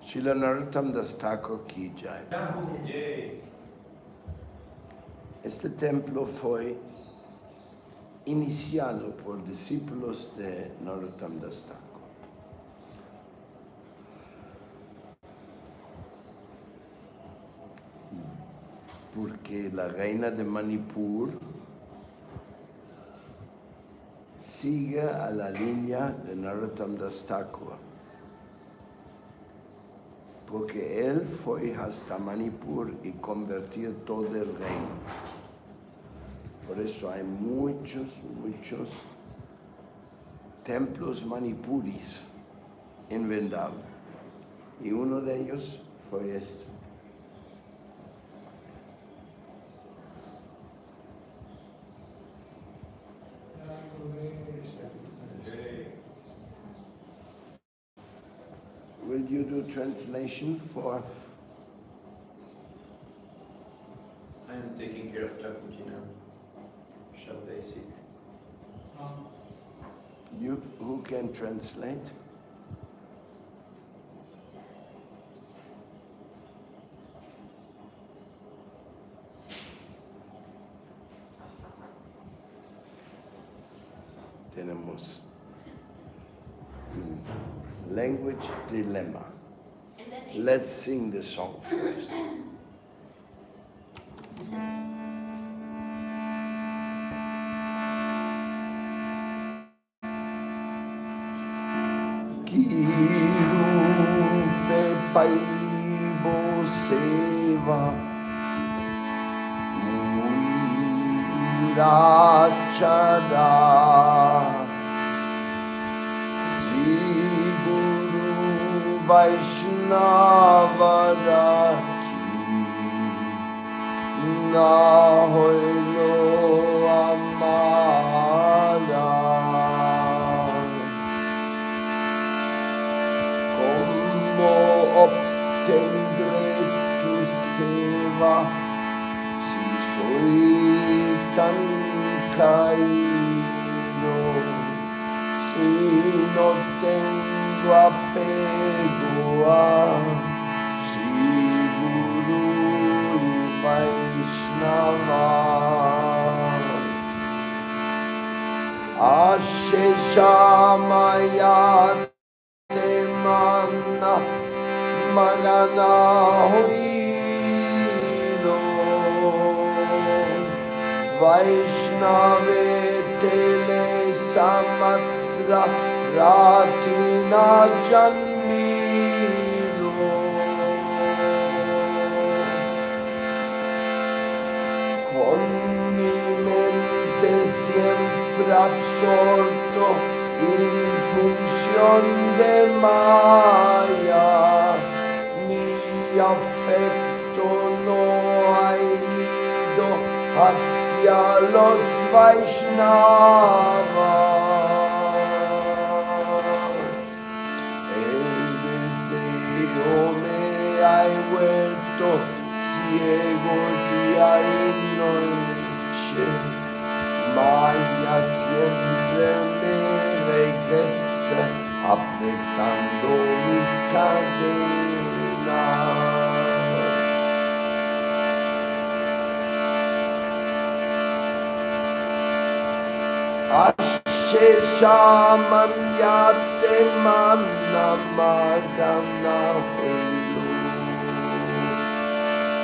Srila Narottam Das Thakur ki jai. Este templo fue iniciado por discípulos de Narottam Das Thakur. Porque la reina de Manipur sigue a la línea de Narottam Das Thakur. Porque él fue hasta Manipur y convirtió todo el reino. Por eso hay muchos templos manipuris en Vrindavan. Y uno de ellos fue este. Will you do translation for? I am taking care of Thakurji now. Shall they see? You who can translate? Tenemos language dilemma. Let's sing the song first. Kirupe paibo seva muirachada Sri Guru Vaishnavadaki na hoilo amada obtendré tu seva si soy tan caído, si no tengo apego a Sri Guru y Vaishnavas. Asheshamayat Mana Magana Huido Vaishnave Tele Samatra Ratina Janmido Con mi mente siempre absorto in función de Maya, mi afecto no ha ido hacia los Vaishnavas. El deseo me ha vuelto ciego día y noche. Maya siempre me regresa apretando mis cadenas. Asheshaman yate manna magana hoilu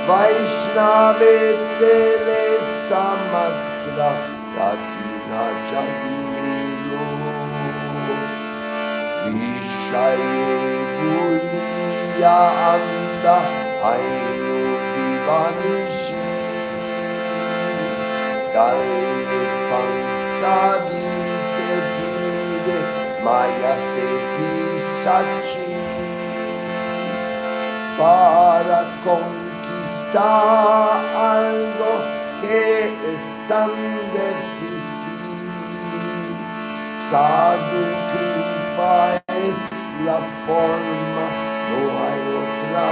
Vaishnave tele samatra Ratina Janmilu Vishaye Guliya Anda Ainu Divanishi Dalle Fansadi Te Pide Maya Se Pisachi Para conquistar algo que es tan difícil. Sadhu Kripa es la forma, no hay otra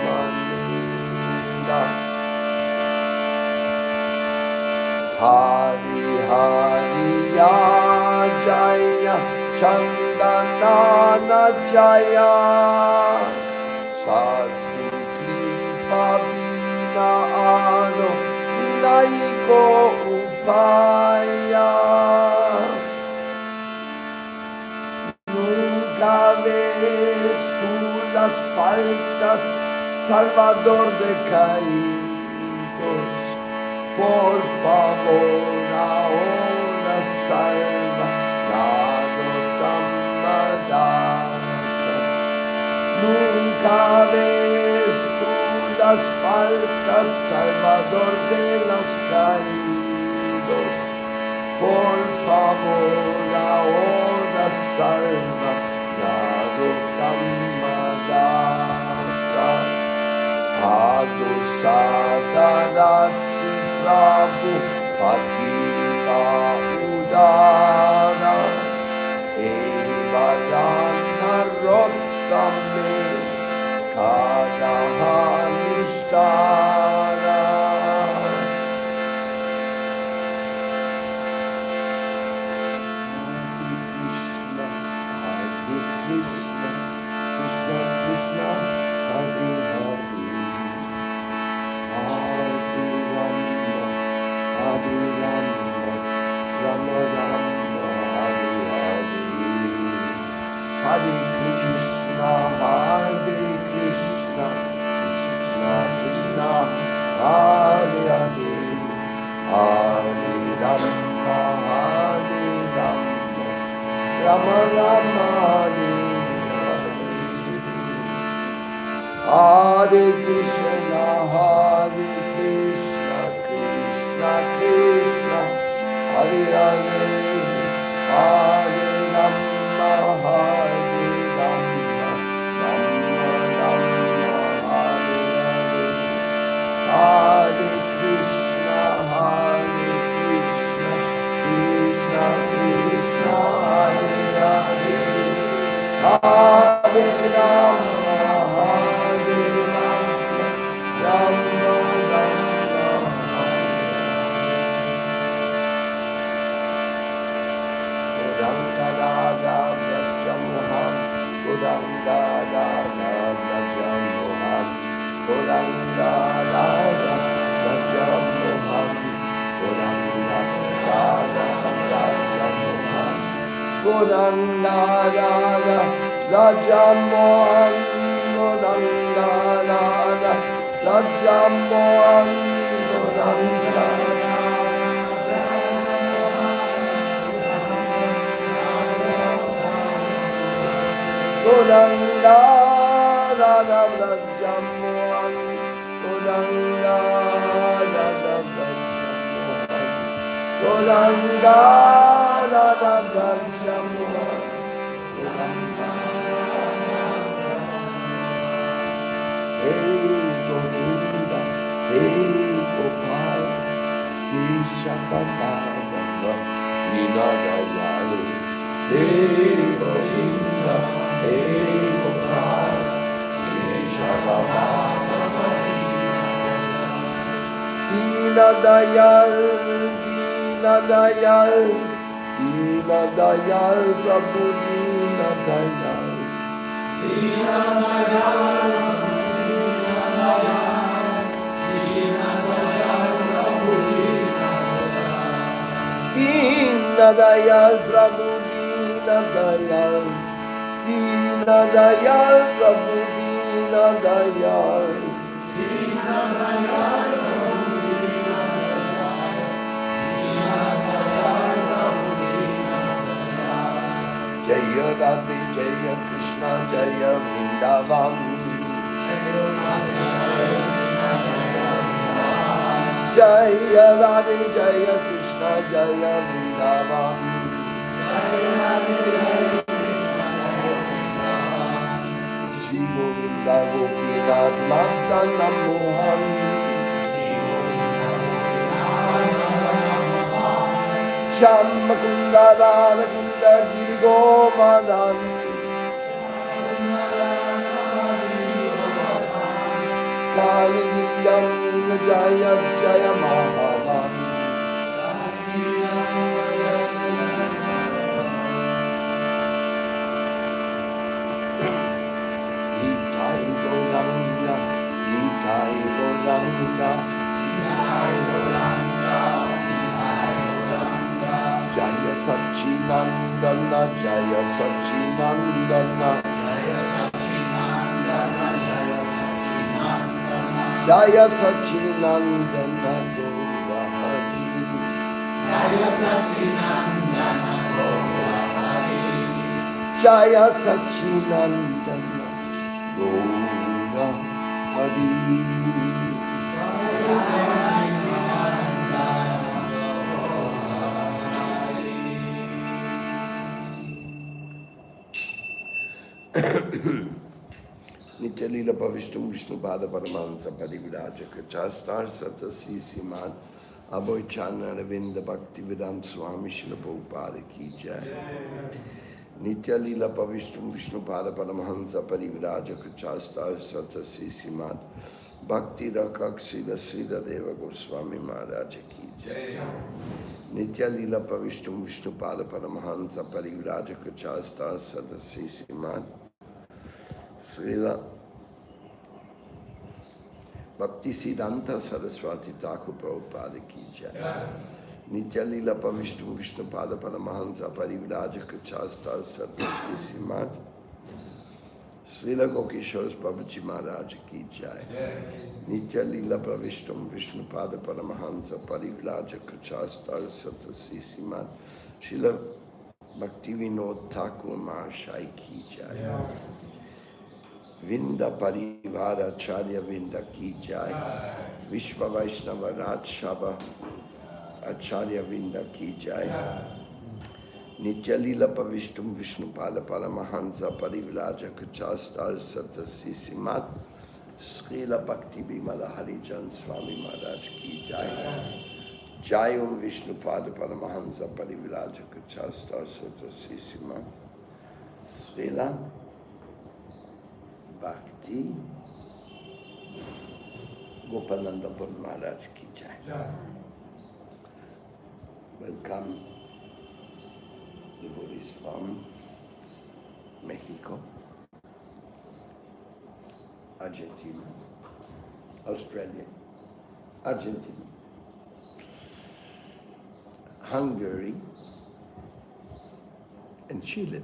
manera. Hari Hari Ya Jaya Chandanana Jaya nuevo upaya. Nunca ves tú las faltas, Salvador de caídos. Por favor, ahora salva, dado tamadasa. Nunca ves tú las faltas, Salvador de los caídos. Por favor, ahora salva, dado tamadasa. Adusadanasi Prabhu Pakita Udana Evadana Rottame Kadahanistana. Hare Krishna, Krishna Krishna, Hare Hare. Hare Krishna, Hare Krishna, Krishna Krishna, Hare Hare, Hare Rama, Hare Rama, Rama Rama, Hare Hare. Hare Krishna, Hare Krishna, Krishna Krishna, Hare Hare, Hare Rama, Hare Rama, Rama Rama, Hare Hare. Hare Krishna, Hare Krishna, Krishna Krishna, Hare Hare, Hare Rama, Hare Rama, Rama Rama, Godanga Brajamohan, Godanga Brajamohan, Godanga Brajamohan, Godanga Brajamohan, Godanga Brajamohan, Godanga Brajamohan, Godanga. Godanga Radha Brajamohan, Godanga Radha Brajamohan, Godanga Radha Brajamohan, Godanga. Hey Govinda, hey Gopal, Isha Padma, Nina Dayal. Hey Govinda, hey Gopal, Isha Padma, Dina Dayal, Dina Dayal, Dina Dayal, Prabhu Dina Dayal, Dina Dayal, Dina Dayal, Dina Dayal, Prabhu Dina Dayal, Dina Dayal, Prabhu Dina Dayal, Dina Dayal, Prabhu Dina Dayal, Dina Dayal, Prabhu Dina Dayal, Dina Dayal, Prabhu Dina Dayal. Jaya Radhe, Jaya Krishna, Jaya Vrindavan, Jaya Radhe, Jaya Radhe, Jaya Krishna, Jaya Vrindavan, Jaya Radhe, Jaya Krishna, Jaya Vrindavan, Shri Govinda Gopinath Madana Mohan, Shri Govinda Gopinath Madana Mohan, Sham Mukunda Radha Kunda Giri Govardhan, Kaliyam Jaya Jaya Mahavan, Nitai Gauranga, Nitai Gauranga, Nitai Gauranga, Sachinandana Jaya Sachinandana Jaya Sachinandana Gaura Hari Jaya Sachinandana Gaura Hari Jaya Sachinandana Gaura Hari Nitya Lila Bhavishtum Vishnu Pada Paramahansa Pariviraja Kachastar Satasi Siman Abhay Chana Ravinda Bhakti Vedanta Swami Srila Prabhupada Ki Jai. Nitya Lila Bhavishtum Vishnu Pada Paramahansa Pariviraja Kachastar Satasi Siman Bhakti Rakak Srila Srila Deva Goswami Maharaj Ki Jai. Nitya Lila Bhavishtum Vishnu Pada Paramahansa Pariviraja Kachastar Satasi Siman Srila Bhakti Siddhanta Saraswati Thakur Prabhupada Ki Jai. Nitya Lila Pavishtum Vishnu Pada Paramahansa Pariviraja Kachasta Sarvasi Simat Srila Gokishore Babaji Maharaj Ki Jai. Nitya Lila Pavishtum Vishnu Pada Paramahansa Pariviraja Kachasta Sarvasi Simat Srila Bhakti Vinod Thakur Mahashai Ki Jai. Vinda Parivara Acharya Vinda Ki Jai. Vishva Vaishnava Raj Shava Acharya Vinda Ki Jai. Nitya Lila Pavishtum Vishnu Pada Paramahansa Pariviraja Kachasta Satasi Simat Srila Bhakti Bimala Harijan Swami Maharaj Ki Jai. Jai Vishnu Pada Paramahansa Pariviraja Kachasta Satasi Simat Srila Bhakti Gopananda Pur Maharaj Ki Jai. Welcome devotees from Mexico, Argentina, Australia, Argentina, Hungary, and Chile.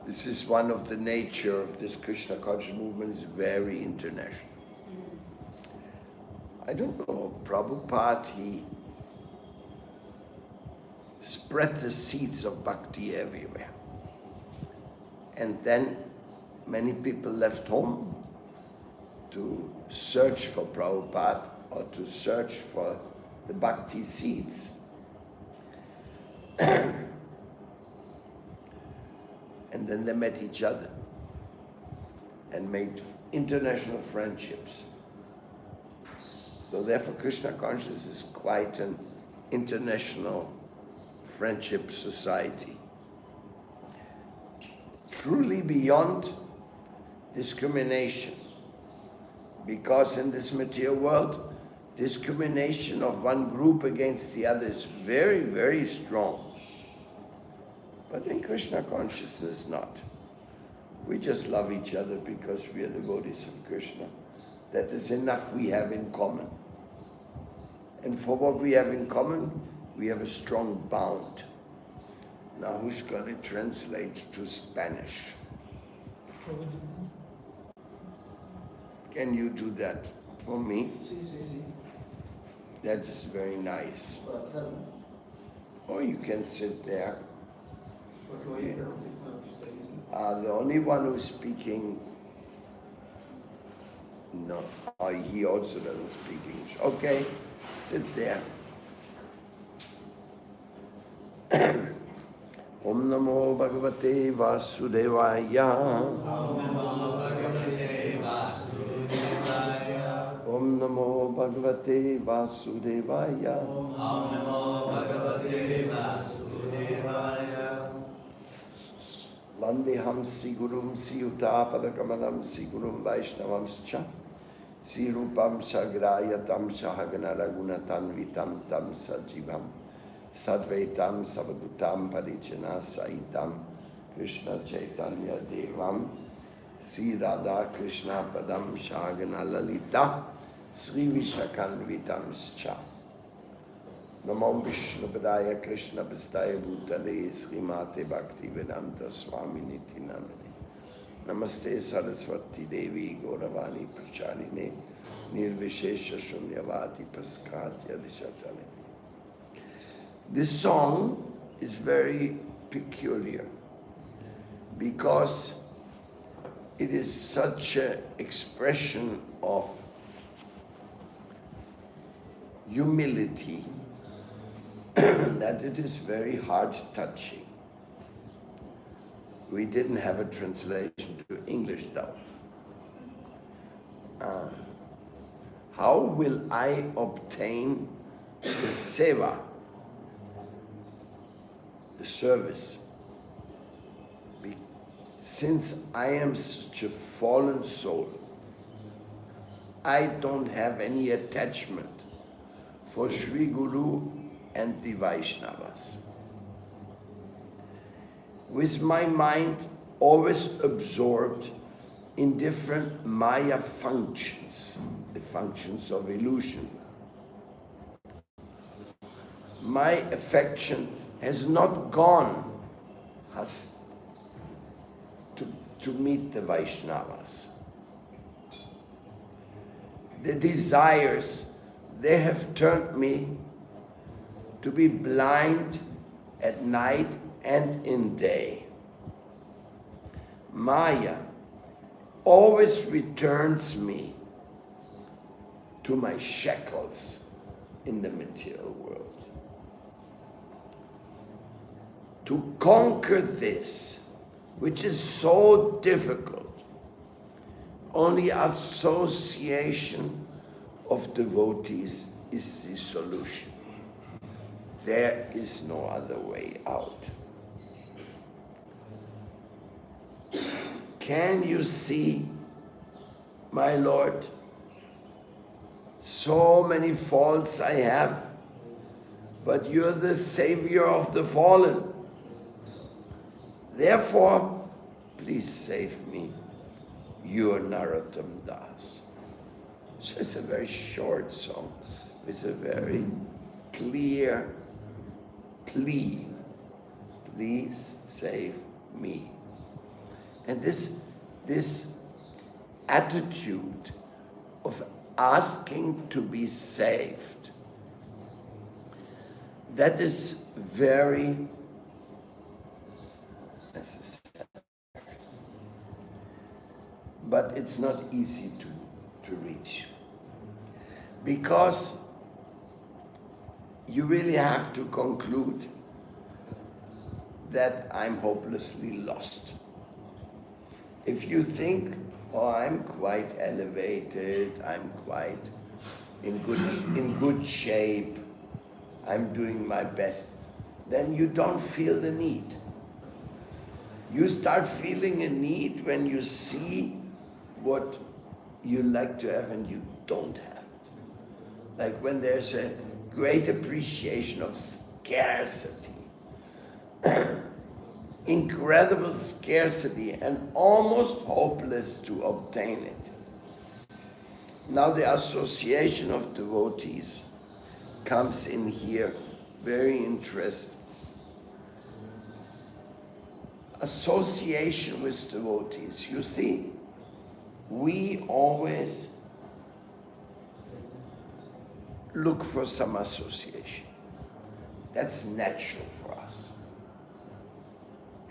This is one of the nature of this Krishna conscious movement, is very international. I don't know, Prabhupada, he spread the seeds of bhakti everywhere. And then many people left home to search for Prabhupada or to search for the bhakti seeds. And then they met each other and made international friendships. So therefore Krishna consciousness is quite an international friendship society. Truly beyond discrimination. Because in this material world, discrimination of one group against the other is very, very strong. But in Krishna consciousness, not. We just love each other because we are devotees of Krishna. That is enough we have in common. And for what we have in common, we have a strong bond. Now who's going to translate to Spanish? Can you do that for me? That is very nice. Or you can sit there. The only one who's speaking, no, he also doesn't speak English. Okay, sit there. Om Namo Bhagavate Vasudevaya. Om Namo Bhagavate Vasudevaya. Om Namo Bhagavate Vasudevaya. Om Namo Bhagavate Vasudevaya. Vandeham Sigurum Siyutapadakamalam Sigurum Vaishnavamscha Sirupam Sagrayatam Sahagana Ragunatam Vitam Tam Sajivam Sadvaitam Savadutam Parichana Saitam Krishna Chaitanya Devam Sri Radha Krishna Padam Shagana Lalita Sri Vishakanvitamscha Namo Vishnu Padaya Krishna Pastaya Bhutale Srimate Bhakti Vedanta Swami Niti Namane Namaste Saraswati Devi Gauravani Pracharine Nirvishesha Shunyavati Paskatya Dishatale. This song is very peculiar because it is such an expression of humility that it is very heart-touching. We didn't have a translation to English though. How will I obtain the seva, the service? Since I am such a fallen soul, I don't have any attachment for Sri Guru and the Vaishnavas. With my mind always absorbed in different Maya functions, the functions of illusion, my affection has not gone to meet the Vaishnavas. The desires, they have turned me to be blind at night and in day. Maya always returns me to my shackles in the material world. To conquer this, which is so difficult, only association of devotees is the solution. There is no other way out. Can you see, my Lord, so many faults I have, but you're the savior of the fallen. Therefore, please save me. You're Narottam Das. So it's a very short song. It's a very clear plea. Please save me. And this attitude of asking to be saved, that is very necessary. But it's not easy to reach. Because you really have to conclude that I'm hopelessly lost. If you think, oh, I'm quite elevated, I'm quite in good shape, I'm doing my best, then you don't feel the need. You start feeling a need when you see what you like to have and you don't have it. Like when there's a great appreciation of scarcity, incredible scarcity, and almost hopeless to obtain it. Now the association of devotees comes in here very interesting. Association with devotees. You see, we always look for some association. That's natural for us.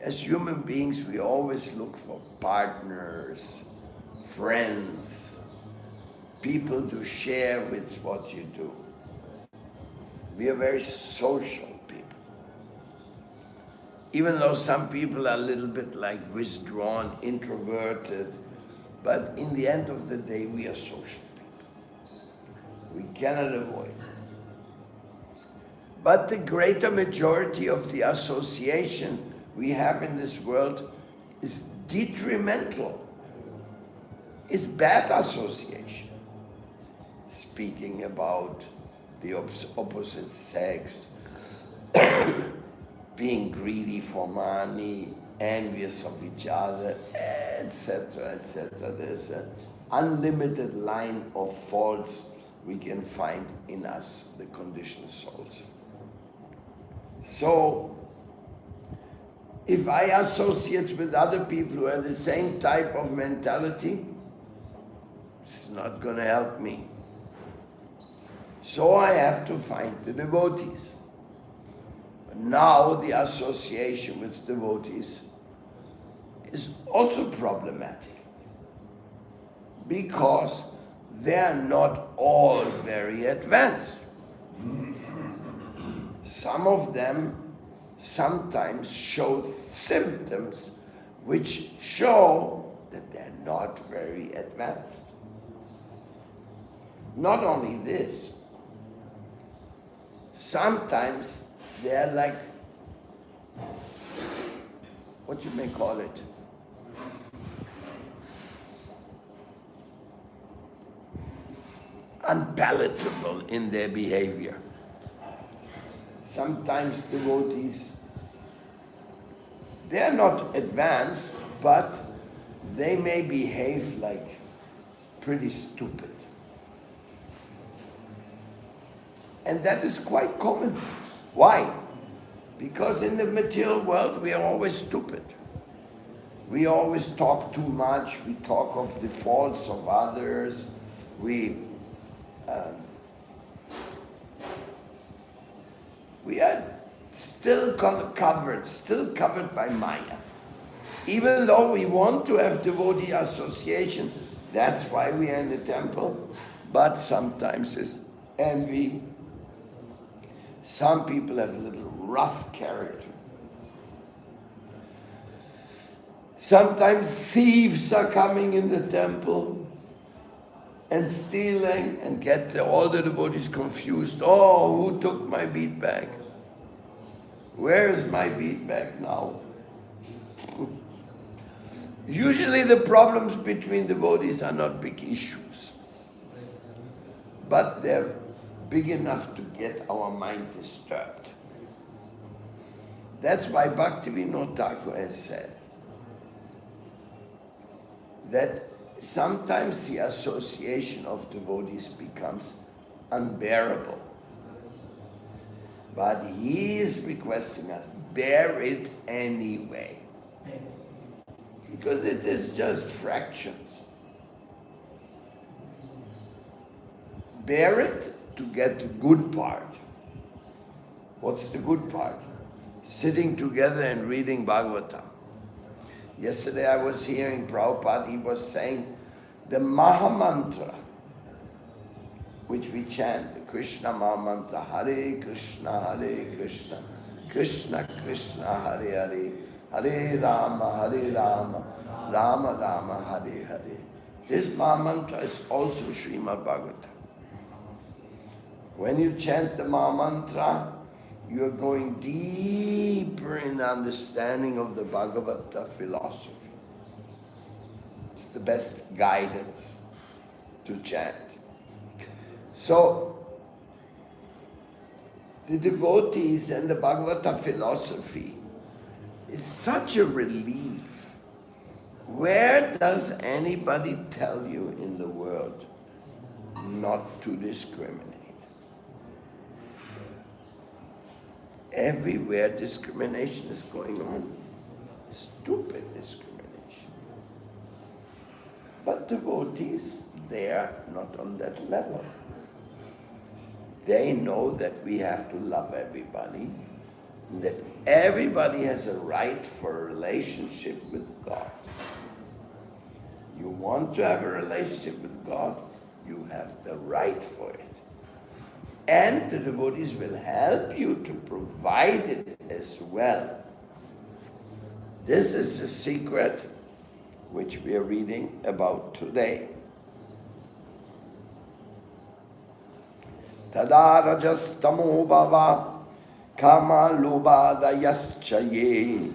As human beings, we always look for partners, friends, people to share with what you do. We are very social people. Even though some people are a little bit like withdrawn, introverted, but in the end of the day, we are social people. We cannot avoid it. But the greater majority of the association we have in this world is detrimental, is bad association. Speaking about the opposite sex, being greedy for money, envious of each other, etc., etc. There's an unlimited line of faults we can find in us, the conditioned souls. So, if I associate with other people who have the same type of mentality, it's not going to help me. So I have to find the devotees. Now the association with devotees is also problematic because they are not all very advanced. Some of them sometimes show symptoms which show that they're not very advanced. Not only this, sometimes they're like, what you may call it, unpalatable in their behavior. Sometimes devotees, they're not advanced, but they may behave like pretty stupid. And that is quite common. Why? Because in the material world we are always stupid. We always talk too much, we talk of the faults of others, we are still covered by Maya. Even though we want to have devotee association, that's why we are in the temple, but sometimes it's envy. Some people have a little rough character. Sometimes thieves are coming in the temple and stealing and get all the devotees confused. Oh, who took my bead bag? Where is my bead bag now? Usually the problems between devotees are not big issues, but they're big enough to get our mind disturbed. That's why Bhaktivinoda Thakur has said that sometimes the association of devotees becomes unbearable. But he is requesting us, bear it anyway. Because it is just fractions. Bear it to get the good part. What's the good part? Sitting together and reading Bhagavatam. Yesterday I was hearing Prabhupada, he was saying the Mahamantra, which we chant, the Krishna Mahamantra, Hare Krishna, Krishna Krishna, Hare Hare, Hare Rama, Rama Rama, Hare Hare. This Mahamantra is also Srimad Bhagavatam. When you chant the Mahamantra, you are going deeper in the understanding of the Bhagavata philosophy. It's the best guidance to chant. So, the devotees and the Bhagavata philosophy is such a relief. Where does anybody tell you in the world not to discriminate? Everywhere discrimination is going on. Stupid discrimination. But devotees, they are not on that level. They know that we have to love everybody, and that everybody has a right for a relationship with God. You want to have a relationship with God, you have the right for it. And the devotees will help you to provide it as well. This is the secret which we are reading about today. Tada rajastamo bhava kama lobhadayaschaye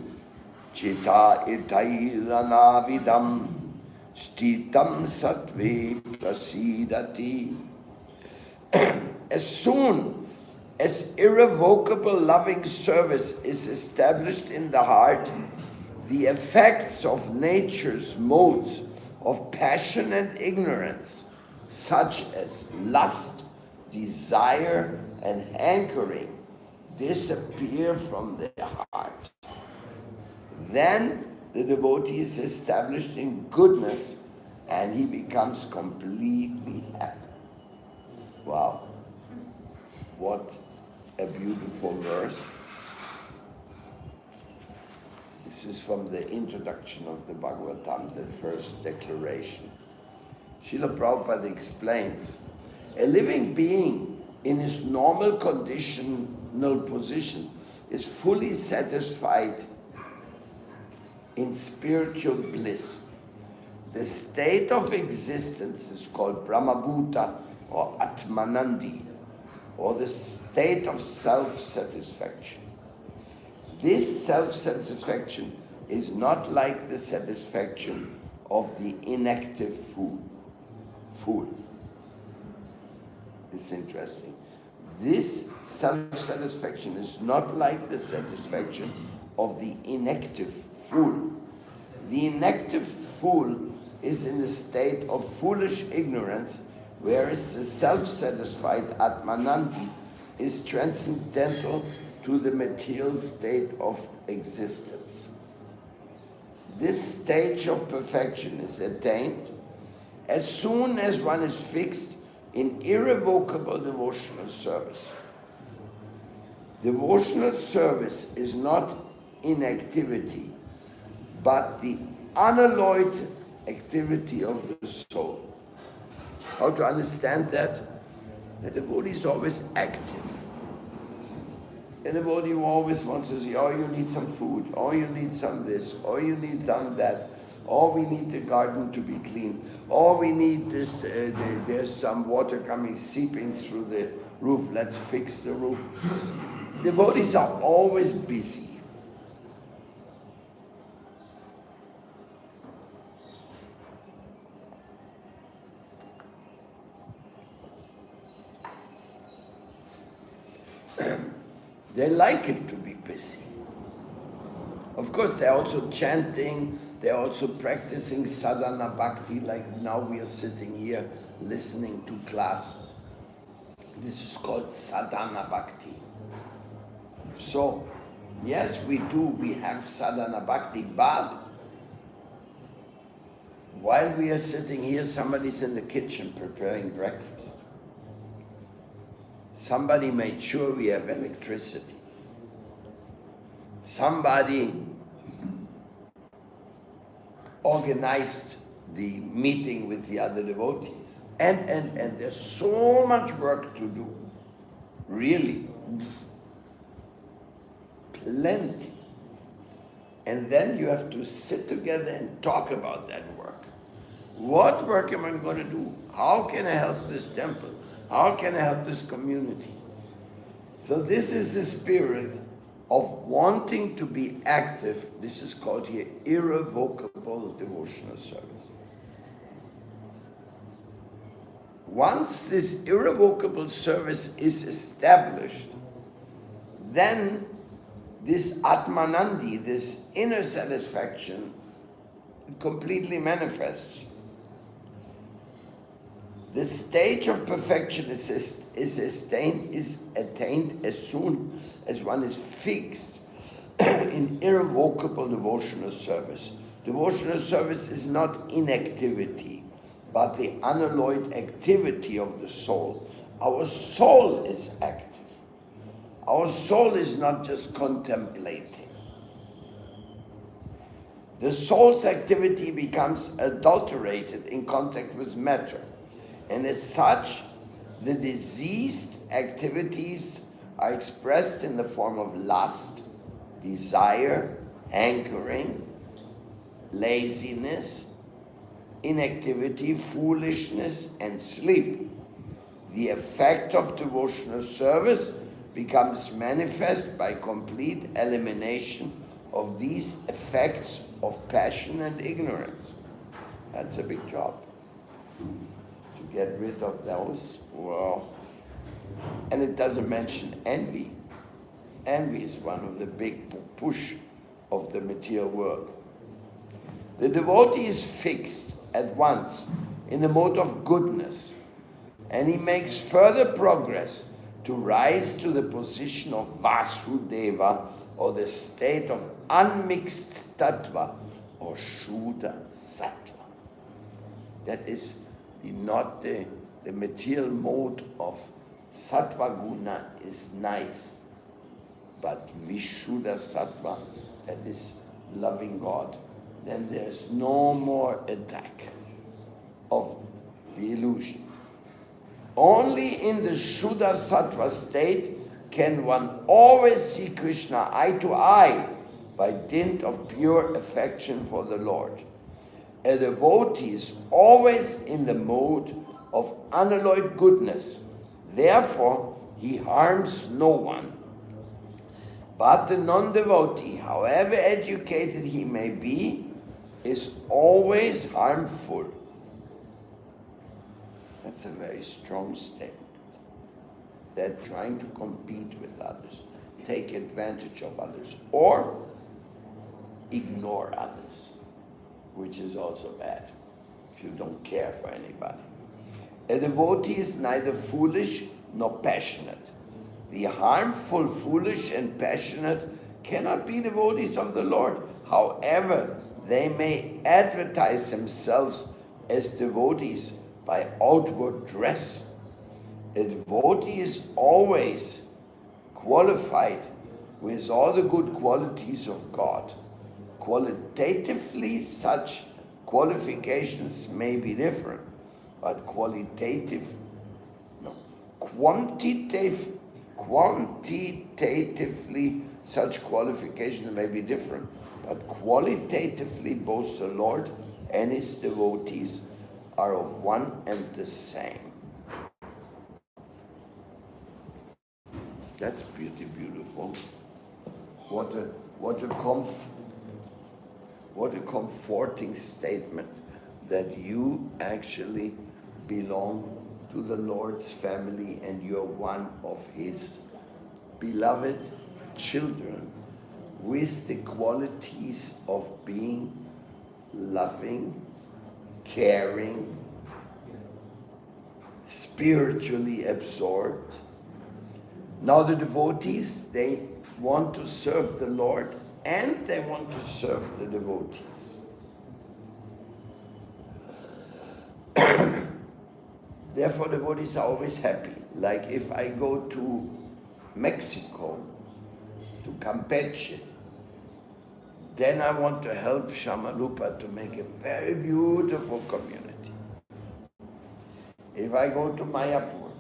chita itairanavidam stitam sattve prasidati. As soon as irrevocable loving service is established in the heart, the effects of nature's modes of passion and ignorance, such as lust, desire, and hankering, disappear from their heart. Then the devotee is established in goodness and he becomes completely happy. Wow. What a beautiful verse. This is from the introduction of the Bhagavatam, the first declaration. Srila Prabhupada explains, a living being in his normal conditional position is fully satisfied in spiritual bliss. The state of existence is called Brahmabhuta or Atmanandi, or the state of self-satisfaction. This self-satisfaction is not like the satisfaction of the inactive fool. It's interesting. This self-satisfaction is not like the satisfaction of the inactive fool. The inactive fool is in a state of foolish ignorance, whereas the self-satisfied Atmanandi is transcendental to the material state of existence. This stage of perfection is attained as soon as one is fixed in irrevocable devotional service. Devotional service is not inactivity, but the unalloyed activity of the soul. How to understand that? The devotee is always active. A devotee who always wants to say, oh, you need some food, or you need some this, or you need some that, or we need the garden to be clean, or we need this, there's some water coming, seeping through the roof, let's fix the roof. Devotees are always busy. They like it to be busy. Of course, they're also chanting, they're also practicing sadhana bhakti, like now we are sitting here listening to class. This is called sadhana bhakti. So, yes, we have sadhana bhakti, but while we are sitting here, somebody's in the kitchen preparing breakfast. Somebody made sure we have electricity. Somebody organized the meeting with the other devotees. And there's so much work to do. Really. Plenty. And then you have to sit together and talk about that work. What work am I going to do? How can I help this temple? How can I help this community? So this is the spirit of wanting to be active. This is called here irrevocable devotional service. Once this irrevocable service is established, then this Atmanandi, this inner satisfaction, completely manifests. The stage of perfection is attained as soon as one is fixed in irrevocable devotional service. Devotional service is not inactivity, but the unalloyed activity of the soul. Our soul is active. Our soul is not just contemplating. The soul's activity becomes adulterated in contact with matter. And as such, the diseased activities are expressed in the form of lust, desire, hankering, laziness, inactivity, foolishness, and sleep. The effect of devotional service becomes manifest by complete elimination of these effects of passion and ignorance. That's a big job. To get rid of those, well, and it doesn't mention envy. Envy is one of the big push of the material world. The devotee is fixed at once in the mode of goodness, and he makes further progress to rise to the position of Vasudeva, or the state of unmixed tattva, or Shuddha Sattva. That is not the material mode of Sattva Guna is nice, but Vishuddha Sattva, that is loving God, then there's no more attack of the illusion. Only in the Shuddha Sattva state can one always see Krishna eye to eye by dint of pure affection for the Lord. A devotee is always in the mode of unalloyed goodness. Therefore, he harms no one. But the non-devotee, however educated he may be, is always harmful. That's a very strong statement. They're trying to compete with others, take advantage of others, or ignore others, which is also bad if you don't care for anybody. A devotee is neither foolish nor passionate. The harmful, foolish, and passionate cannot be devotees of the Lord. However, they may advertise themselves as devotees by outward dress. A devotee is always qualified with all the good qualities of God. Qualitatively, such qualifications may be different, but quantitatively, such qualifications may be different, but qualitatively, both the Lord and his devotees are of one and the same. That's pretty beautiful. What a comforting statement that you actually belong to the Lord's family and you're one of his beloved children with the qualities of being loving, caring, spiritually absorbed. Now the devotees, they want to serve the Lord and they want to serve the devotees. Therefore, devotees are always happy. Like if I go to Mexico, to Campeche, then I want to help Shamarupa to make a very beautiful community. If I go to Mayapur,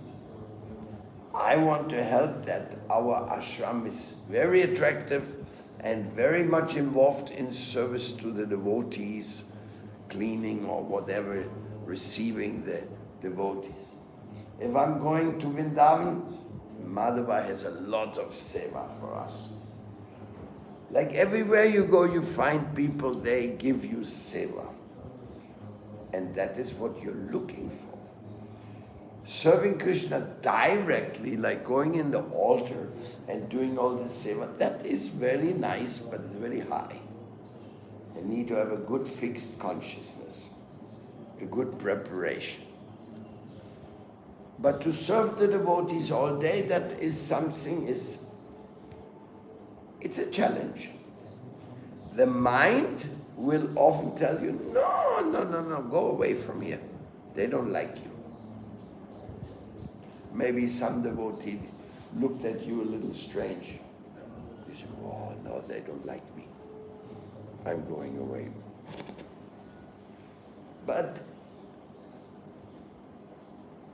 I want to help that our ashram is very attractive and very much involved in service to the devotees, cleaning or whatever, receiving the devotees. If I'm going to Vrindavan, Madhava has a lot of seva for us. Like everywhere you go, you find people, they give you seva. And that is what you're looking for. Serving Krishna directly, like going in the altar and doing all the seva, that is very nice, but it's very high. You need to have a good fixed consciousness, a good preparation. But to serve the devotees all day, that is something, it's a challenge. The mind will often tell you, no, go away from here. They don't like you. Maybe some devotee looked at you a little strange. You say, oh no, they don't like me. I'm going away. But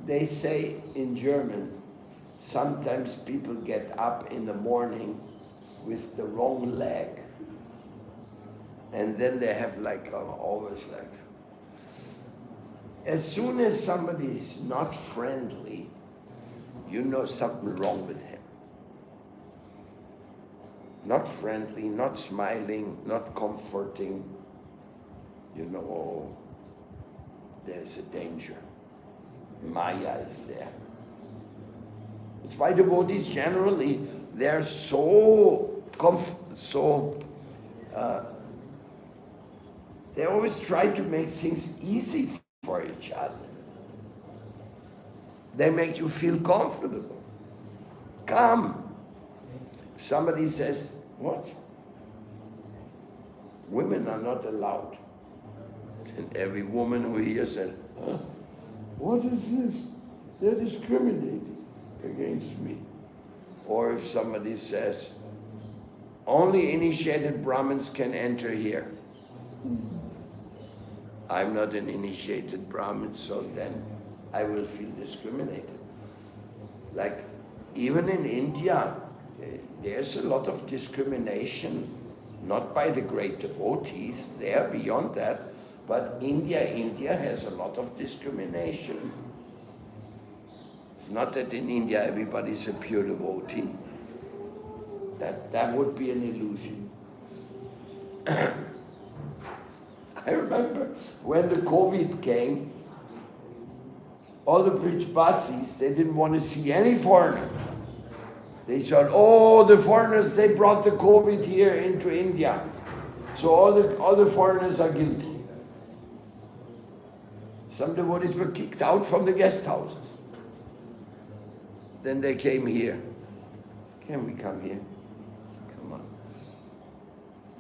they say in German, sometimes people get up in the morning with the wrong leg. And then they have always as soon as somebody is not friendly, you know something wrong with him. Not friendly, not smiling, not comforting. You know, oh, there's a danger. Maya is there. It's why devotees generally, they're they always try to make things easy for each other. They make you feel comfortable. Come. If somebody says, what? Women are not allowed. And every woman who hears said, huh? What is this? They're discriminating against me. Or if somebody says, only initiated Brahmins can enter here. I'm not an initiated Brahmin, so then I will feel discriminated. Like, even in India, there's a lot of discrimination, not by the great devotees, they're beyond that, but India has a lot of discrimination. It's not that in India everybody's a pure devotee. That would be an illusion. I remember when the COVID came, all the Brijbasis, they didn't want to see any foreigner. They said, oh, the foreigners, they brought the COVID here into India. So all the foreigners are guilty. Some devotees were kicked out from the guest houses. Then they came here. Can we come here? Come on.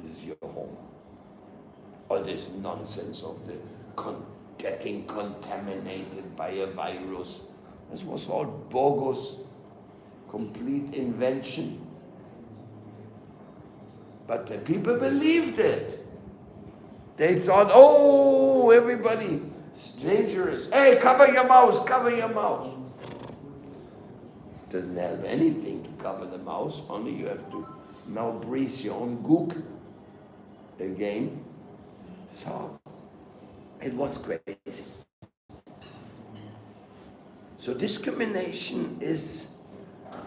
This is your home. All this nonsense of the getting contaminated by a virus. This was all bogus, complete invention. But the people believed it. They thought, oh, everybody, it's dangerous. Hey, cover your mouth, cover your mouth. Doesn't help anything to cover the mouth, only you have to now breathe your own gook again. So, it was crazy. So discrimination is,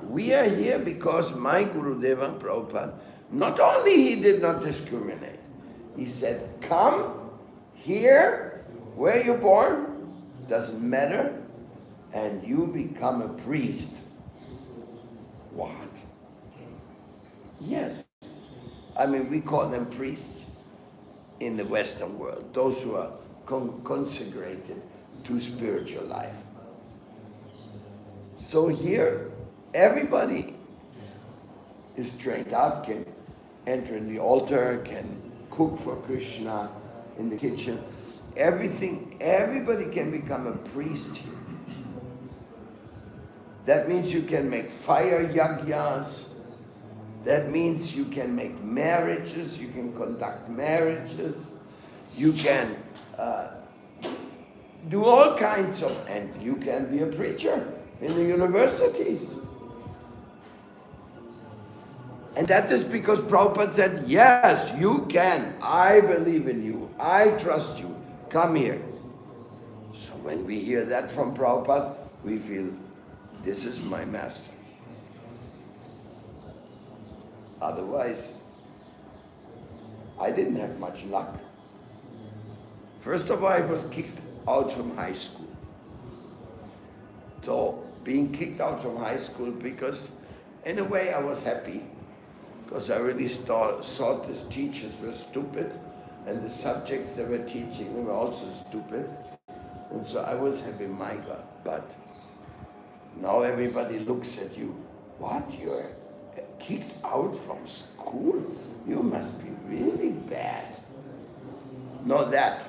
we are here because my Gurudeva Prabhupada, not only he did not discriminate, he said, come here, where you're born, doesn't matter, and you become a priest. What? Yes. I mean, we call them priests in the Western world, those who are consecrated to spiritual life. So here, everybody is trained up, can enter in the altar, can cook for Krishna in the kitchen. Everybody can become a priest here. That means you can make fire yajnas. That means you can make marriages, you can conduct marriages, you can do all kinds of, and you can be a preacher in the universities. And that is because Prabhupada said, yes, you can, I believe in you, I trust you, come here. So when we hear that from Prabhupada, we feel, this is my master. Otherwise, I didn't have much luck. First of all, I was kicked out from high school. So, being kicked out from high school, because in a way I was happy, because I really thought the teachers were stupid, and the subjects they were teaching were also stupid. And so I was happy, my God. But now everybody looks at you, what, you're kicked out from school? You must be really bad. No, that.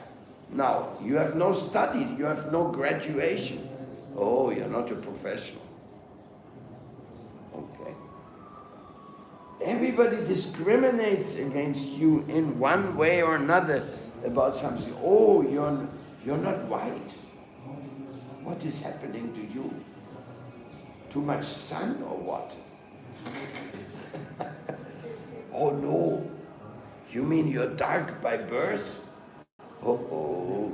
Now, you have no study, you have no graduation. Oh, you're not a professional. Okay. Everybody discriminates against you in one way or another about something. Oh, you're not white. What is happening to you? Too much sun or what? Oh no, you mean you're dark by birth? Oh,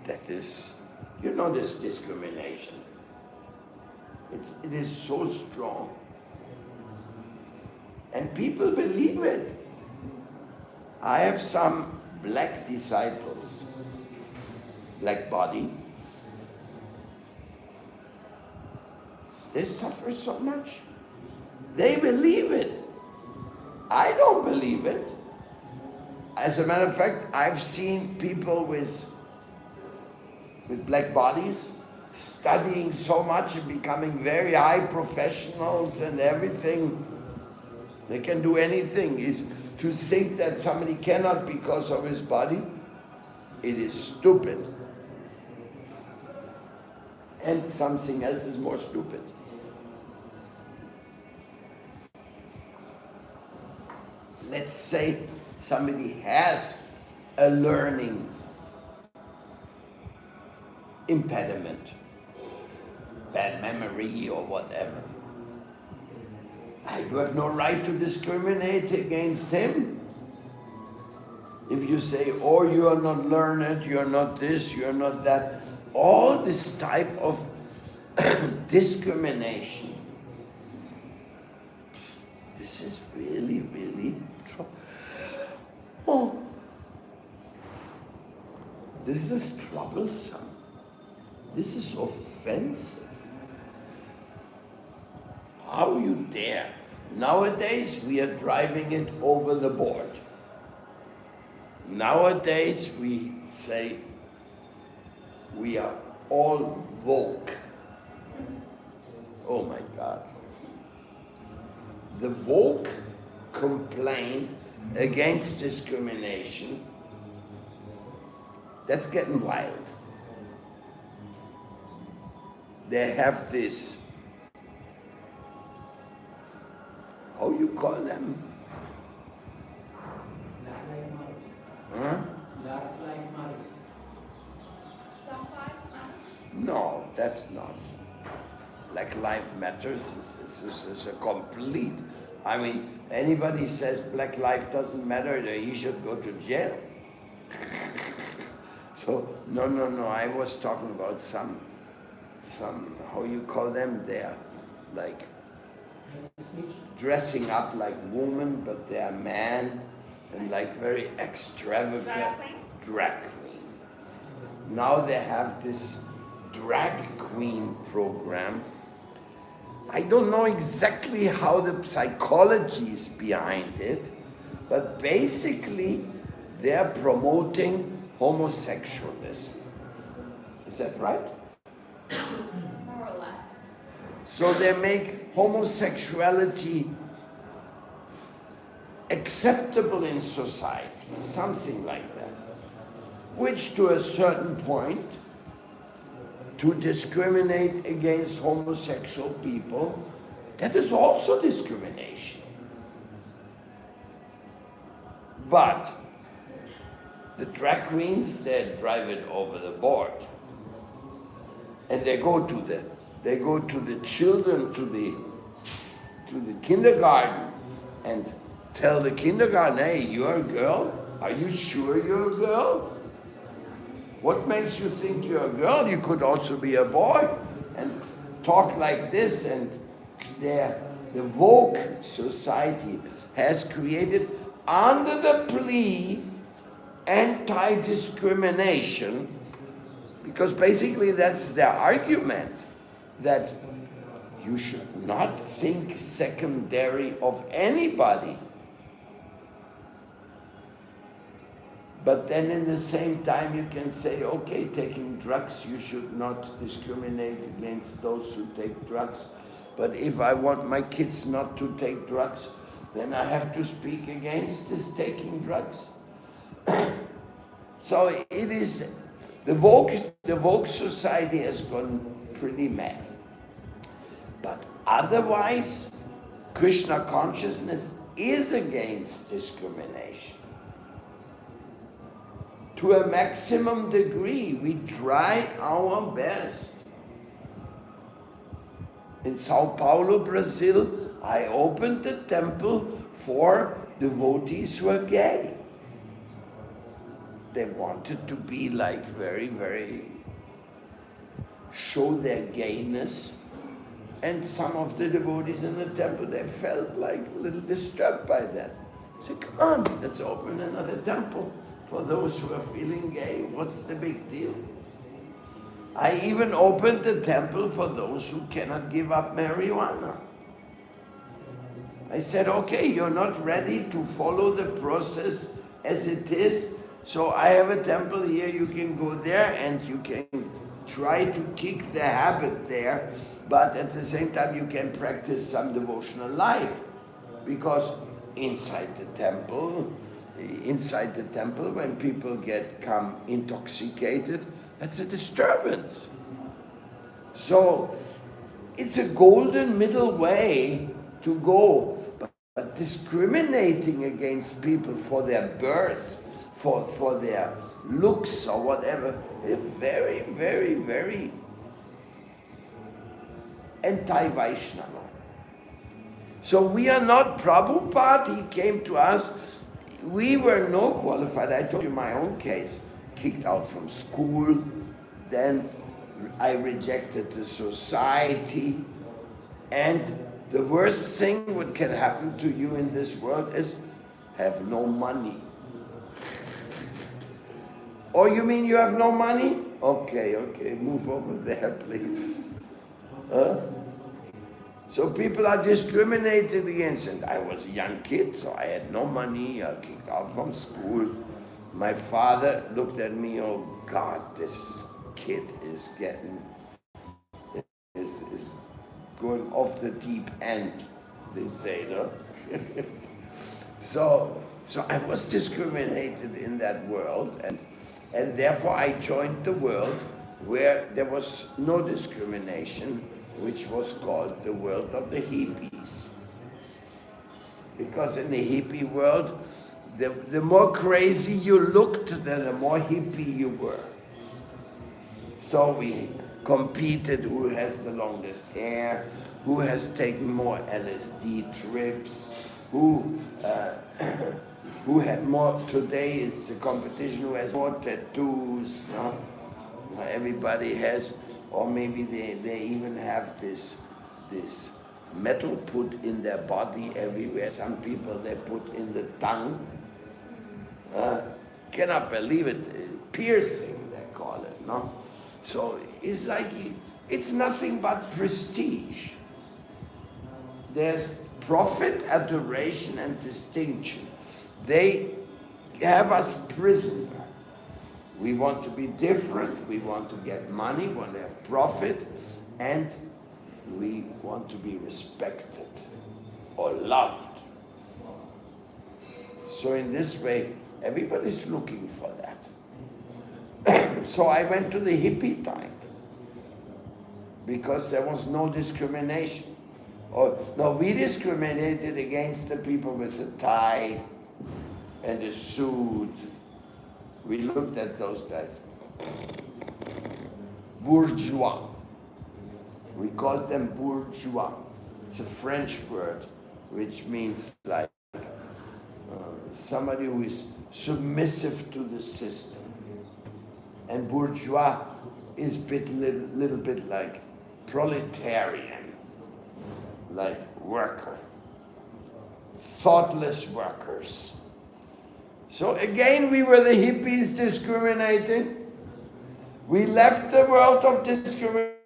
that is, you know, this discrimination. It is so strong. And people believe it. I have some black disciples, black body. They suffer so much. They believe it. I don't believe it. As a matter of fact, I've seen people with black bodies studying so much and becoming very high professionals and everything. They can do anything. Is to think that somebody cannot because of his body, it is stupid. And something else is more stupid. Let's say somebody has a learning impediment, bad memory or whatever. You have no right to discriminate against him. If you say, oh, you are not learned, you are not this, you are not that, all this type of discrimination, this is really, really this is troublesome. This is offensive. How you dare? Nowadays, we are driving it over the board. Nowadays, we say we are all woke. Oh my God. The woke complain against discrimination. That's getting wild. They have this, how you call them? Huh? No, that's not. Black Lives Matters is a complete, I mean, anybody says Black life doesn't matter, then he should go to jail. So, no, I was talking about some, how you call them, they're like dressing up like women, but they're men, and like very extravagant drag queen. Now they have this drag queen program. I don't know exactly how the psychology is behind it, but basically they're promoting homosexualism. Is that right? More or less. So they make homosexuality acceptable in society, something like that. Which to a certain point, to discriminate against homosexual people, that is also discrimination. But the drag queens, they drive it over the board. And they go to the children, to the kindergarten, and tell the kindergarten, hey, you're a girl? Are you sure you're a girl? What makes you think you're a girl? You could also be a boy, and talk like this. And the woke society has created, under the plea, anti-discrimination, because basically that's their argument, that you should not think secondary of anybody. But then in the same time you can say, okay, taking drugs, you should not discriminate against those who take drugs. But if I want my kids not to take drugs, then I have to speak against this taking drugs. So it is, the woke society has gone pretty mad. But otherwise, Krishna consciousness is against discrimination. To a maximum degree, we try our best. In Sao Paulo, Brazil, I opened the temple for devotees who are gay. They wanted to be like very, very, show their gayness. And some of the devotees in the temple, they felt like a little disturbed by that. I said, come on, let's open another temple for those who are feeling gay. What's the big deal? I even opened the temple for those who cannot give up marijuana. I said, okay, you're not ready to follow the process as it is, so I have a temple here, you can go there and you can try to kick the habit there, but at the same time you can practice some devotional life. Because inside the temple, when people come intoxicated, that's a disturbance. So it's a golden middle way to go. But discriminating against people for their birth, for their looks or whatever, is very, very, very anti-Vaishnava. So we are not Prabhupada. He came to us. We were no qualified. I told you my own case. Kicked out from school. Then I rejected the society. And the worst thing what can happen to you in this world is have no money. Oh, you mean you have no money? Okay, move over there, please. So people are discriminated against, and I was a young kid, so I had no money. I kicked out from school. My father looked at me, oh God, this kid is going off the deep end, they say, no? So I was discriminated in that world, and therefore I joined the world where there was no discrimination, which was called the world of the hippies. Because in the hippie world, the more crazy you looked, the more hippie you were. So we competed who has the longest hair, who has taken more LSD trips, who had more. Today is a competition who has more tattoos. No? Everybody has, or maybe they even have this metal put in their body everywhere. Some people they put in the tongue. Cannot believe it. Piercing, they call it. No. So it's like, it's nothing but prestige. There's profit, adoration, and distinction. They have us prisoner. We want to be different, we want to get money, we want to have profit, and we want to be respected or loved. So in this way, everybody's looking for that. So I went to the hippie type because there was no discrimination. No, we discriminated against the people with a tie and a suit. We looked at those guys. Bourgeois. We called them bourgeois. It's a French word which means like somebody who is submissive to the system. And bourgeois is little bit like proletarian, like worker, thoughtless workers. So again, we were the hippies discriminating. We left the world of discrimination,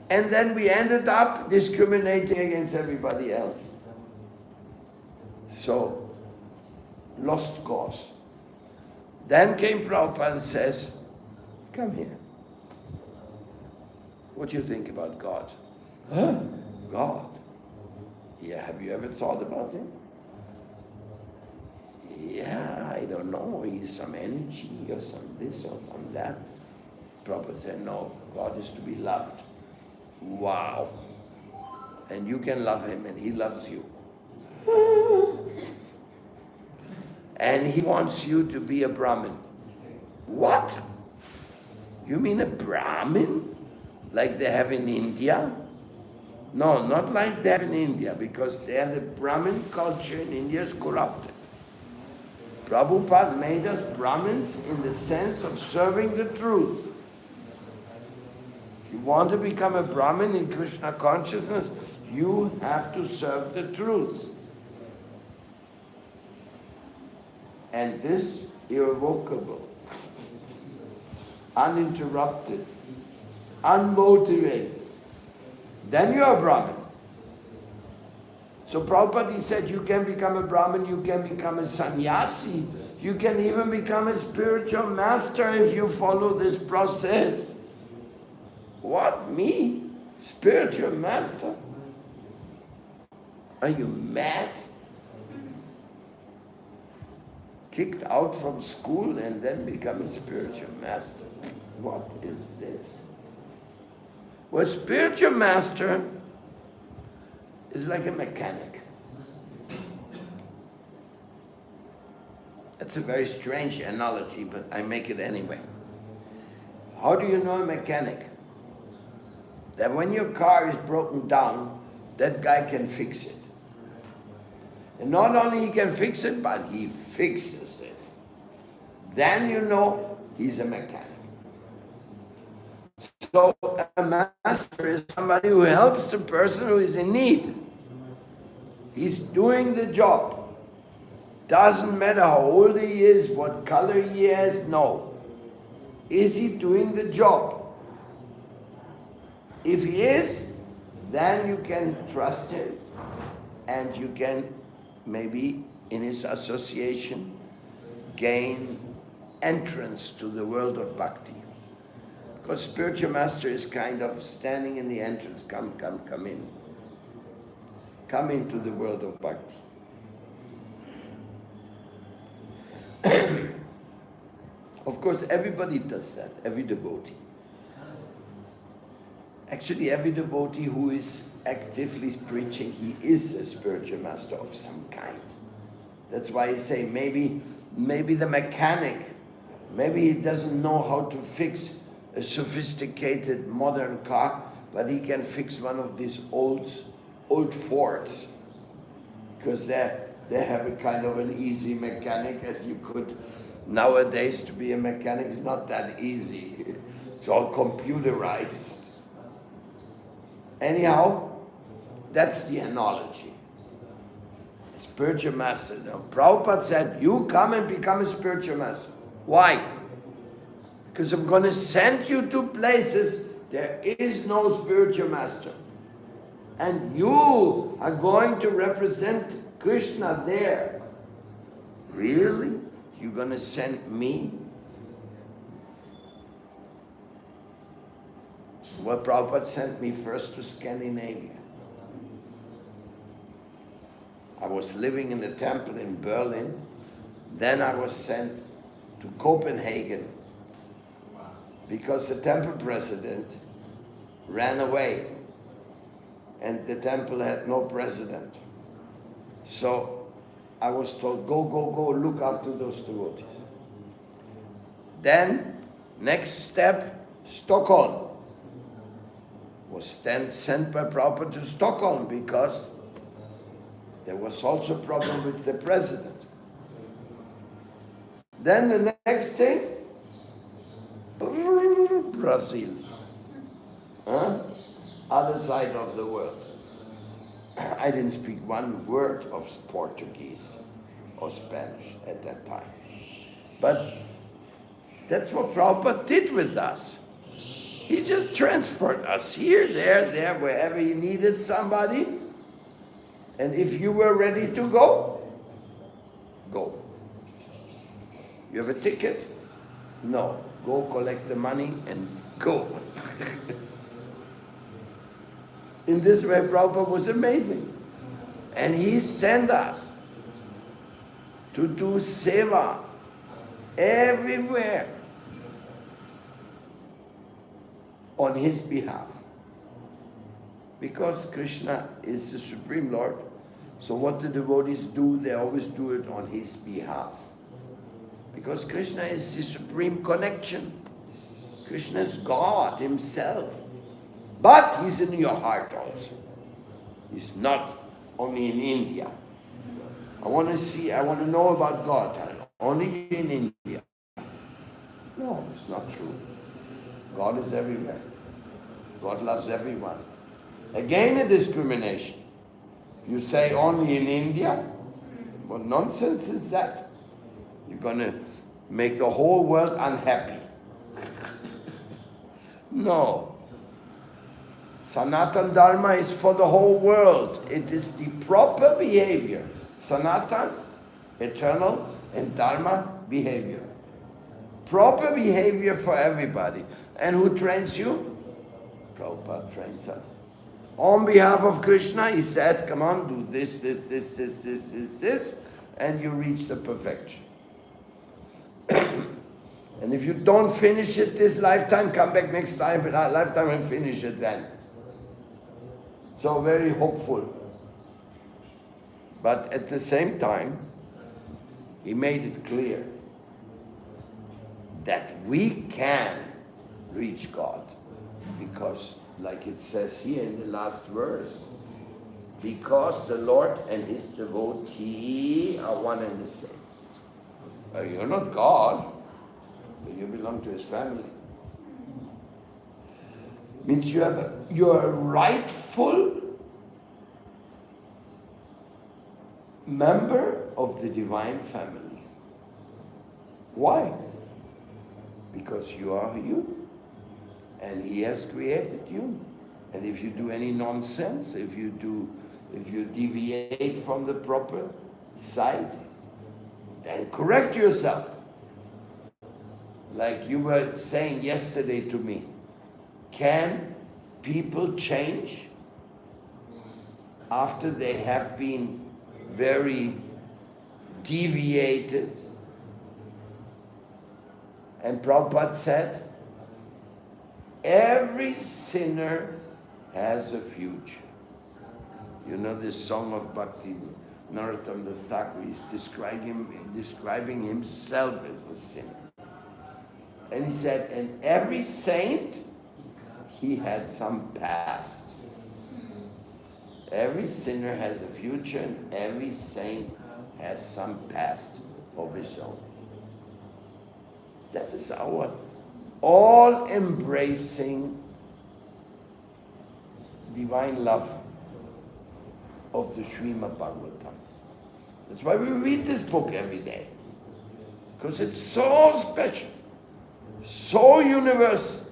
and then we ended up discriminating against everybody else. So, lost cause. Then came Prabhupada and says, come here. What do you think about God? Huh? God? Yeah, have you ever thought about him? Yeah, I don't know. He's some energy or some this or some that. Prabhupada said, no, God is to be loved. Wow. And you can love him and he loves you. And he wants you to be a Brahmin. What? You mean a Brahmin? Like they have in India? No, not like they have in India, because the Brahmin culture in India is corrupted. Prabhupada made us Brahmins in the sense of serving the truth. If you want to become a Brahmin in Krishna consciousness, you have to serve the truth. And this irrevocable, uninterrupted, unmotivated, then you are Brahmin. So Prabhupada, he said, you can become a Brahmin, you can become a sannyasi, You can even become a spiritual master if you follow this process. What, me? Spiritual master? Are you mad? Kicked out from school and then become a spiritual master? What is this? Well, spiritual master is like a mechanic. That's a very strange analogy, but I make it anyway. How do you know a mechanic? That when your car is broken down, that guy can fix it. And not only he can fix it, but he fixes it. Then you know he's a mechanic. So a master is somebody who helps the person who is in need. He's doing the job. Doesn't matter how old he is, what color he has, no. Is he doing the job? If he is, then you can trust him and you can maybe in his association gain entrance to the world of bhakti. Because spiritual master is kind of standing in the entrance. Come in. Come into the world of bhakti. Of course, everybody does that, every devotee. Actually, every devotee who is actively preaching, he is a spiritual master of some kind. That's why I say maybe the mechanic, maybe he doesn't know how to fix a sophisticated modern car, but he can fix one of these old Fords, because they have a kind of an easy mechanic, and you could, nowadays to be a mechanic is not that easy. It's all computerized. Anyhow, that's the analogy. Spiritual master. Now, Prabhupada said, you come and become a spiritual master. Why? Because I'm going to send you to places there is no spiritual master. And you are going to represent Krishna there. Really? You're going to send me? Well, Prabhupada sent me first to Scandinavia. I was living in the temple in Berlin. Then I was sent to Copenhagen because the temple president ran away and the temple had no president. So I was told, go, look after those devotees. Then, next step, Stockholm. Was sent by Prabhupada to Stockholm because there was also a problem with the president. Then the next thing, Brazil. Other side of the world. I didn't speak one word of Portuguese or Spanish at that time. But that's what Prabhupada did with us. He just transferred us here, there, wherever he needed somebody. And if you were ready to go, go. You have a ticket? No. Go collect the money and go. In this way, Prabhupada was amazing. And he sent us to do seva everywhere on his behalf. Because Krishna is the Supreme Lord, so what the devotees do, they always do it on his behalf. Because Krishna is the supreme connection. Krishna is God himself. But he's in your heart also. He's not only in India. I want to know about God. Only in India. No, it's not true. God is everywhere. God loves everyone. Again, a discrimination. You say only in India? What nonsense is that? You're going to make the whole world unhappy. No. Sanatan Dharma is for the whole world. It is the proper behavior. Sanatan, eternal, And Dharma, behavior. Proper behavior for everybody. And who trains you? Prabhupada trains us. On behalf of Krishna, he said, come on, do this, and you reach the perfection. And if you don't finish it this lifetime, come back next lifetime and finish it then. So very hopeful. But at the same time, he made it clear that we can reach God. Because, like it says here in the last verse, because the Lord and his devotee are one and the same. You're not God, but you belong to his family. Means you're a rightful member of the divine family. Why? Because you are you, and he has created you. And if you do any nonsense, if you deviate from the proper side, then correct yourself. Like you were saying yesterday to me, can people change after they have been very deviated? And Prabhupada said, every sinner has a future. You know this song of Bhakti Narottam Das Thakur, he's describing himself as a sinner. And he said, and every saint, he had some past. Every sinner has a future, and every saint has some past of his own. That is our all-embracing divine love of the Srimad Bhagavatam. That's why we read this book every day. Because it's so special, so universal.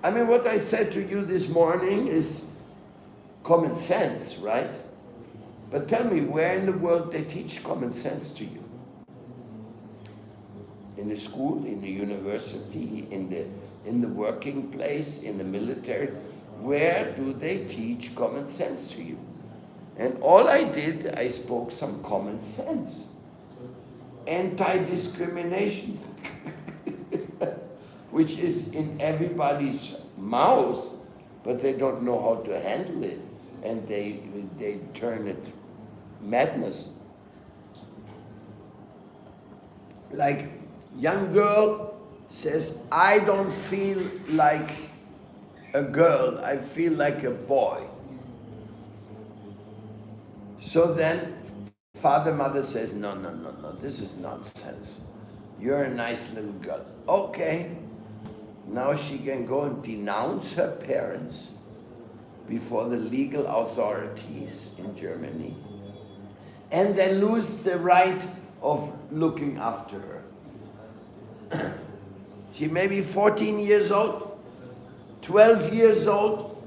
I mean, what I said to you this morning is common sense, right? But tell me, where in the world they teach common sense to you? In the school, in the university, in the working place, in the military? Where do they teach common sense to you? And all I did, I spoke some common sense. Anti-discrimination, which is in everybody's mouth, but they don't know how to handle it, and they turn it madness. Like young girl says, I don't feel like a girl, I feel like a boy. So then father, mother says, no, this is nonsense. You're a nice little girl. Okay. Now she can go and denounce her parents before the legal authorities in Germany, and then lose the right of looking after her. She may be 14 years old, 12 years old.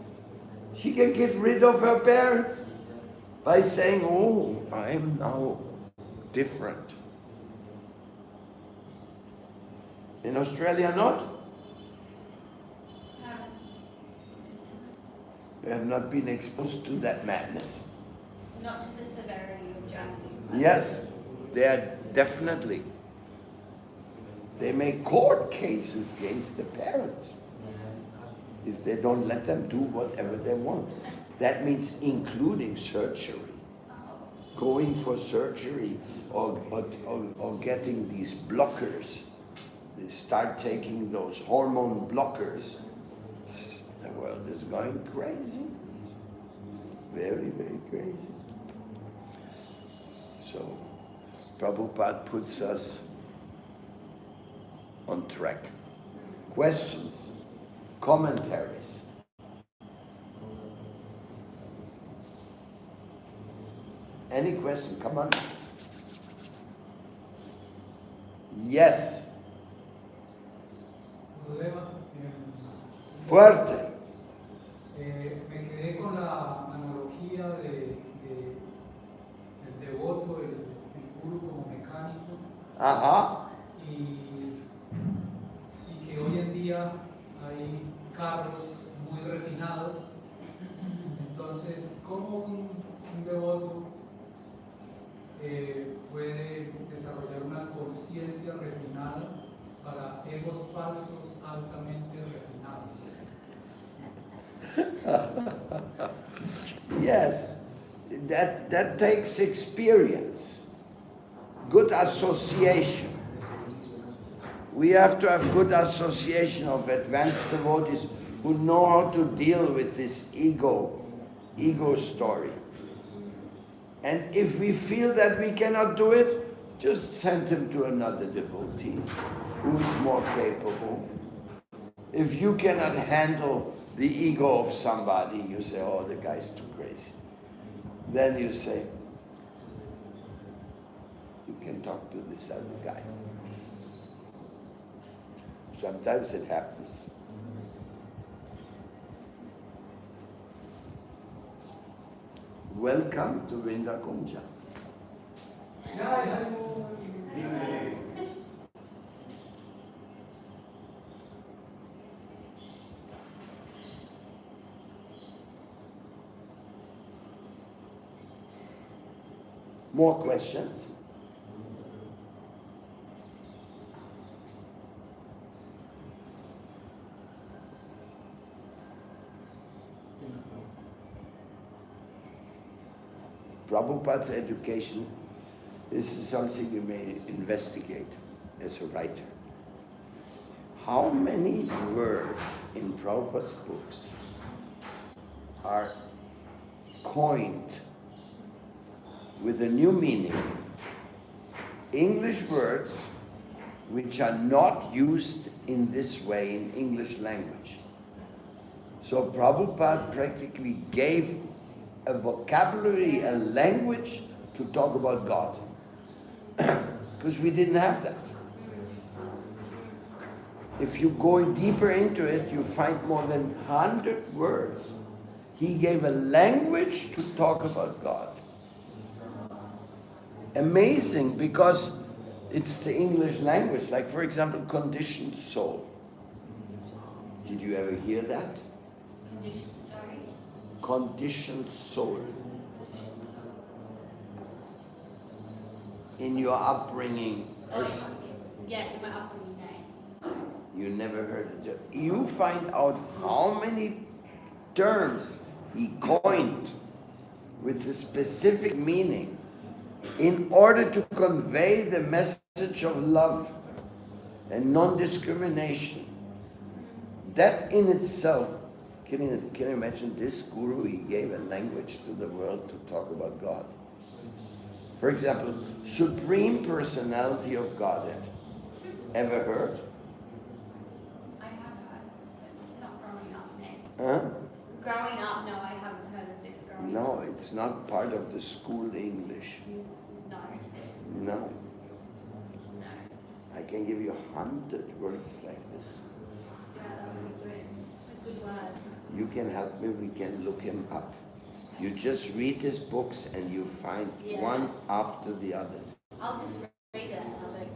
She can get rid of her parents by saying, oh, I'm now different. In Australia, not? We have not been exposed to that madness. Not to the severity of Japanese. Yes, they are definitely. They make court cases against the parents if they don't let them do whatever they want. That means including surgery. Going for surgery or getting these blockers. They start taking those hormone blockers. The world is going crazy. Very, very crazy. So, Prabhupada puts us on track. Questions? Commentaries? Any question? Come on. Yes. Fuerte. Me quedé con la analogía del devoto Ajá. Y que hoy en día hay carros muy refinados. Entonces, ¿cómo un devoto puede desarrollar una conciencia refinada para egos falsos altamente refinados? Yes, that takes experience, good association. We have to have good association of advanced devotees who know how to deal with this ego story. And if we feel that we cannot do it, just send him to another devotee who is more capable. If you cannot handle the ego of somebody, you say, oh, the guy's too crazy. Then you say, you can talk to this other guy. Sometimes it happens. Welcome to Vrinda Kunja. More questions? Prabhupada's education is something you may investigate as a writer. How many words in Prabhupada's books are coined with a new meaning? English words which are not used in this way in English language. So Prabhupada practically gave a vocabulary, a language to talk about God. Because we didn't have that. If you go deeper into it, you find more than 100 words. He gave a language to talk about God. Amazing, because it's the English language. Like, for example, conditioned soul. Did you ever hear that? Conditioned soul. In your upbringing, yeah, in my upbringing, you never heard it. You find out how many terms he coined with a specific meaning in order to convey the message of love and non-discrimination. That in itself, can you imagine this guru, he gave a language to the world to talk about God. For example, Supreme Personality of Godhead. Ever heard? I have heard, but not growing up, no. Huh? Growing up, no, I haven't heard of this growing up. No, it's not part of the school English. No. No. No. I can give you 100 words like this. Yeah, that would be good. A good word. You can help me, we can look him up. You just read his books and you find one after the other. I'll just read it and I'll like...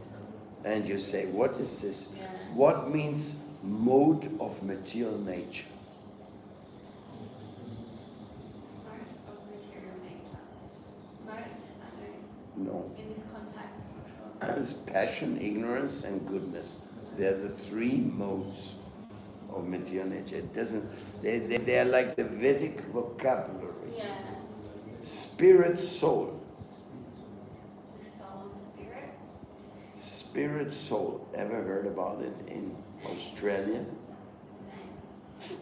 And you say, what is this? Yeah. What means mode of material nature? Modes of material nature. Modes, I know. No. In this context, I'm not sure. It's passion, ignorance, and goodness. They're the three modes of material nature. It doesn't, they're like the Vedic vocabulary. Yeah. Spirit, soul. The soul and spirit. Spirit, soul. Ever heard about it in Australia? No.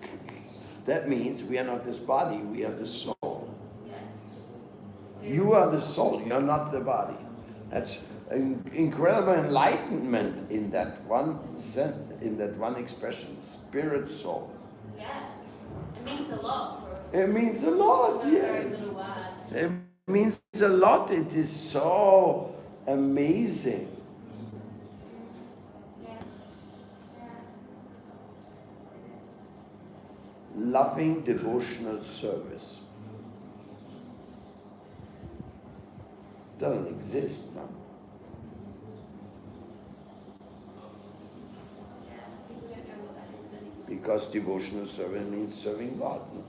That means we are not this body, we are the soul. Yeah. You are the soul, you're not the body. That's an incredible enlightenment in that one expression, spirit, soul. Yeah. It means a lot for It means a lot, a yeah. very little word. It means a lot. It is so amazing. Yeah. Yeah. Loving devotional service. Doesn't exist now. because devotional service means serving God. No?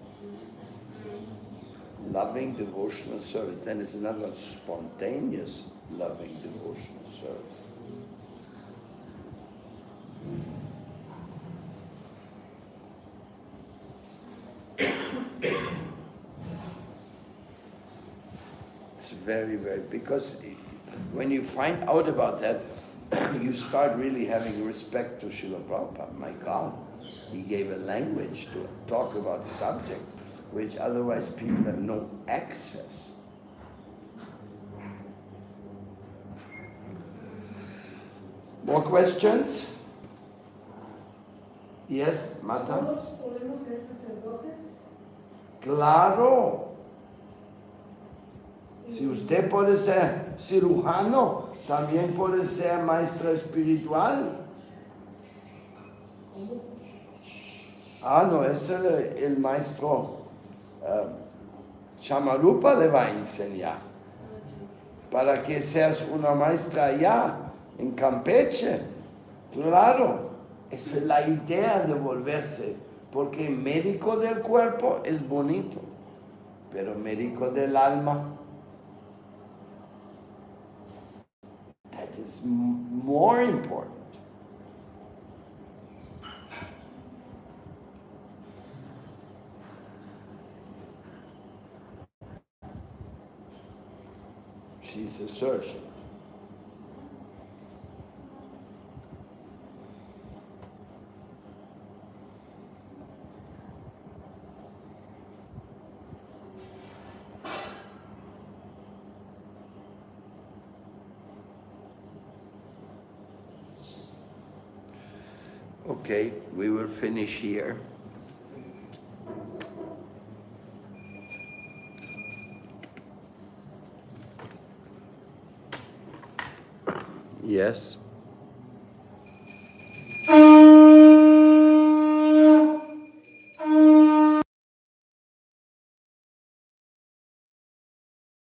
Loving devotional service. Then it's another spontaneous loving devotional service. It's very, very, because when you find out about that, you start really having respect to Srila Prabhupada. My God, he gave a language to talk about subjects which otherwise people have no access. More questions? Yes, Mata? ¿Todos podemos ser sacerdotes? Claro. Si usted puede ser cirujano, también puede ser maestra espiritual. ¿Cómo? Ah, no, es el maestro Chamarupa le va a enseñar. Para que seas una maestra allá, en Campeche. Claro, esa es la idea de volverse. Porque médico del cuerpo es bonito, pero médico del alma, that is more important. She's a surgeon. Okay, we will finish here. Yes.